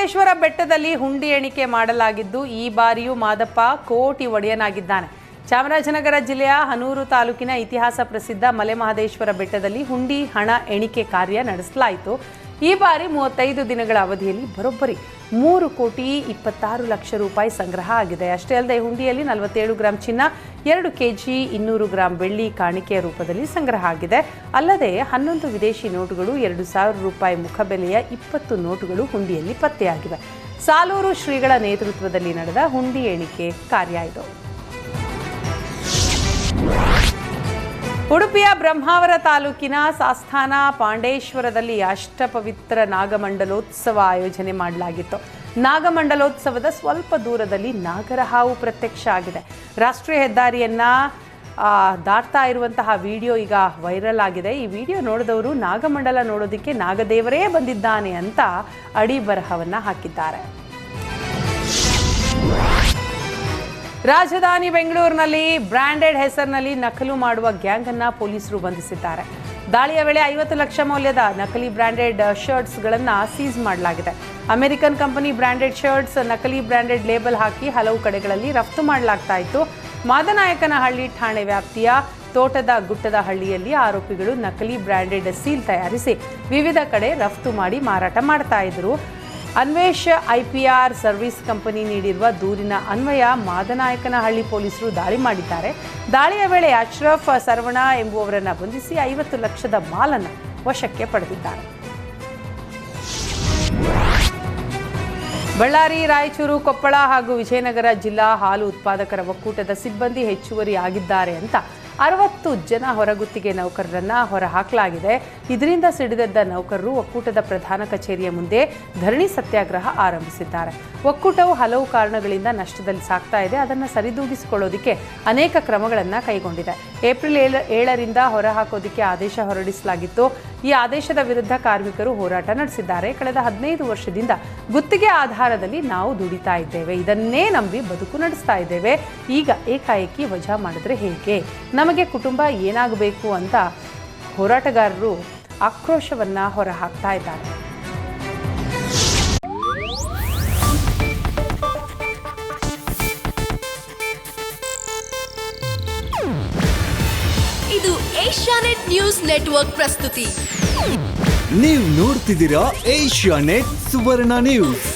ಮಲೆಮಹದೇಶ್ವರ ಬೆಟ್ಟದಲ್ಲಿ ಹುಂಡಿ ಎಣಿಕೆ ಮಾಡಲಾಗಿದ್ದು ಈ ಬಾರಿಯೂ ಮಾದಪ್ಪ ಕೋಟಿ ಒಡೆಯನಾಗಿದ್ದಾನೆ. ಚಾಮರಾಜನಗರ ಜಿಲ್ಲೆಯ ಹನೂರು ತಾಲೂಕಿನ ಇತಿಹಾಸ ಪ್ರಸಿದ್ಧ ಮಲೆಮಹದೇಶ್ವರ ಬೆಟ್ಟದಲ್ಲಿ ಹುಂಡಿ ಹಣ ಎಣಿಕೆ ಕಾರ್ಯ ನಡೆಸಲಾಯಿತು. ಈ ಬಾರಿ 35 ದಿನಗಳ ಅವಧಿಯಲ್ಲಿ ಬರೋಬ್ಬರಿ 3,26,00,000 ರೂಪಾಯಿ ಸಂಗ್ರಹ ಆಗಿದೆ. ಅಷ್ಟೇ ಅಲ್ಲದೆ ಹುಂಡಿಯಲ್ಲಿ 47 ಗ್ರಾಂ ಚಿನ್ನ, 2 ಕೆಜಿ 200 ಗ್ರಾಂ ಬೆಳ್ಳಿ ಕಾಣಿಕೆಯ ರೂಪದಲ್ಲಿ ಸಂಗ್ರಹ ಆಗಿದೆ. ಅಲ್ಲದೆ 11 ವಿದೇಶಿ ನೋಟುಗಳು, 2,000 ರೂಪಾಯಿ ಮುಖಬೆಲೆಯ 20 ನೋಟುಗಳು ಹುಂಡಿಯಲ್ಲಿ ಪತ್ತೆಯಾಗಿವೆ. ಸಾಲೂರು ಶ್ರೀಗಳ ನೇತೃತ್ವದಲ್ಲಿ ನಡೆದ ಹುಂಡಿ ಎಣಿಕೆ ಕಾರ್ಯ ಇದು. ಉಡುಪಿಯ ಬ್ರಹ್ಮಾವರ ತಾಲೂಕಿನ ಸಾಸ್ಥಾನ ಪಾಂಡೇಶ್ವರದಲ್ಲಿ ಅಷ್ಟಪವಿತ್ರ ನಾಗಮಂಡಲೋತ್ಸವ ಆಯೋಜನೆ ಮಾಡಲಾಗಿತ್ತು. ನಾಗಮಂಡಲೋತ್ಸವದ ಸ್ವಲ್ಪ ದೂರದಲ್ಲಿ ನಾಗರ ಹಾವು ಪ್ರತ್ಯಕ್ಷ ಆಗಿದೆ. ರಾಷ್ಟ್ರೀಯ ಹೆದ್ದಾರಿಯನ್ನ ದಾಟ್ತಾ ಇರುವಂತಹ ವಿಡಿಯೋ ಈಗ ವೈರಲ್ ಆಗಿದೆ. ಈ ವಿಡಿಯೋ ನೋಡಿದವರು ನಾಗಮಂಡಲ ನೋಡೋದಕ್ಕೆ ನಾಗದೇವರೇ ಬಂದಿದ್ದಾನೆ ಅಂತ ಅಡಿ ಬರಹವನ್ನ ಹಾಕಿದ್ದಾರೆ. ರಾಜಧಾನಿ ಬೆಂಗಳೂರಿನಲ್ಲಿ ಬ್ರ್ಯಾಂಡೆಡ್ ಹೆಸರಿನಲ್ಲಿ ನಕಲು ಮಾಡುವ ಗ್ಯಾಂಗ್ ಅನ್ನ ಪೊಲೀಸರು ಬಂಧಿಸಿದ್ದಾರೆ. ದಾಳಿಯ ವೇಳೆ 50 ಲಕ್ಷ ಮೌಲ್ಯದ ನಕಲಿ ಬ್ರ್ಯಾಂಡೆಡ್ ಶರ್ಟ್ಸ್ಗಳನ್ನು ಸೀಸ್ ಮಾಡಲಾಗಿದೆ. ಅಮೆರಿಕನ್ ಕಂಪನಿ ಬ್ರ್ಯಾಂಡೆಡ್ ಶರ್ಟ್ಸ್ ನಕಲಿ ಬ್ರ್ಯಾಂಡೆಡ್ ಲೇಬಲ್ ಹಾಕಿ ಹಲವು ಕಡೆಗಳಲ್ಲಿ ರಫ್ತು ಮಾಡಲಾಗ್ತಾ ಇತ್ತು. ಮಾದನಾಯಕನಹಳ್ಳಿ ಠಾಣೆ ವ್ಯಾಪ್ತಿಯ ತೋಟದ ಗುಟ್ಟದ ಹಳ್ಳಿಯಲ್ಲಿ ಆರೋಪಿಗಳು ನಕಲಿ ಬ್ರ್ಯಾಂಡೆಡ್ ಸೀಲ್ ತಯಾರಿಸಿ ವಿವಿಧ ಕಡೆ ರಫ್ತು ಮಾಡಿ ಮಾರಾಟ ಮಾಡ್ತಾ ಇದ್ರು. ಅನ್ವೇಷ್ IPR ಸರ್ವಿಸ್ ಕಂಪನಿ ನೀಡಿರುವ ದೂರಿನ ಅನ್ವಯ ಮಾದನಾಯಕನಹಳ್ಳಿ ಪೊಲೀಸರು ದಾಳಿ ಮಾಡಿದ್ದಾರೆ. ದಾಳಿಯ ವೇಳೆ ಅಶ್ರಫ್ ಸರ್ವಣ ಎಂಬುವವರನ್ನ ಬಂಧಿಸಿ 50 ಲಕ್ಷದ ಮಾಲನ್ನು ವಶಕ್ಕೆ ಪಡೆದಿದ್ದಾರೆ. ಬಳ್ಳಾರಿ, ರಾಯಚೂರು, ಕೊಪ್ಪಳ ಹಾಗೂ ವಿಜಯನಗರ ಜಿಲ್ಲಾ ಹಾಲು ಉತ್ಪಾದಕರ ಒಕ್ಕೂಟದ ಸಿಬ್ಬಂದಿ ಹೆಚ್ಚುವರಿ ಆಗಿದ್ದಾರೆ ಅಂತ 60 ಜನ ಹೊರಗುತ್ತಿಗೆ ನೌಕರರನ್ನ ಹೊರಹಾಕಲಾಗಿದೆ. ಇದರಿಂದ ಸಿಡಿದೆದ್ದ ನೌಕರರು ಒಕ್ಕೂಟದ ಪ್ರಧಾನ ಕಚೇರಿಯ ಮುಂದೆ ಧರಣಿ ಸತ್ಯಾಗ್ರಹ ಆರಂಭಿಸಿದ್ದಾರೆ. ಒಕ್ಕೂಟವು ಹಲವು ಕಾರಣಗಳಿಂದ ನಷ್ಟದಲ್ಲಿ ಸಾಗ್ತಾ ಇದೆ. ಅದನ್ನು ಸರಿದೂಗಿಸಿಕೊಳ್ಳೋದಕ್ಕೆ ಅನೇಕ ಕ್ರಮಗಳನ್ನು ಕೈಗೊಂಡಿದೆ. ಏಪ್ರಿಲ್ 7ರಿಂದ ಹೊರಹಾಕೋದಕ್ಕೆ ಆದೇಶ ಹೊರಡಿಸಲಾಗಿತ್ತು. ಈ ಆದೇಶದ ವಿರುದ್ಧ ಕಾರ್ಮಿಕರು ಹೋರಾಟ ನಡೆಸಿದ್ದಾರೆ. ಕಳೆದ 15 ವರ್ಷದಿಂದ ಗುತ್ತಿಗೆ ಆಧಾರದಲ್ಲಿ ನಾವು ದುಡಿತಾ ಇದ್ದೇವೆ, ಇದನ್ನೇ ನಂಬಿ ಬದುಕು ನಡೆಸ್ತಾ ಇದ್ದೇವೆ. ಈಗ ಏಕಾಏಕಿ ವಜಾ ಮಾಡಿದ್ರೆ ಹೇಗೆ? ನಮಗೆ ಕುಟುಂಬ ಏನಾಗಬೇಕು ಅಂತ ಹೋರಾಟಗಾರರು ಆಕ್ರೋಶವನ್ನ ಹೊರಹಾಕ್ತಾ ಇದ್ದಾರೆ. ಇದು ಏಷ್ಯಾನೆಟ್ ನ್ಯೂಸ್ ನೆಟ್ವರ್ಕ್ ಪ್ರಸ್ತುತಿ. ನೀವು ನೋಡ್ತಿದ್ದೀರಾ ಏಷ್ಯಾನೆಟ್ ಸುವರ್ಣ ನ್ಯೂಸ್.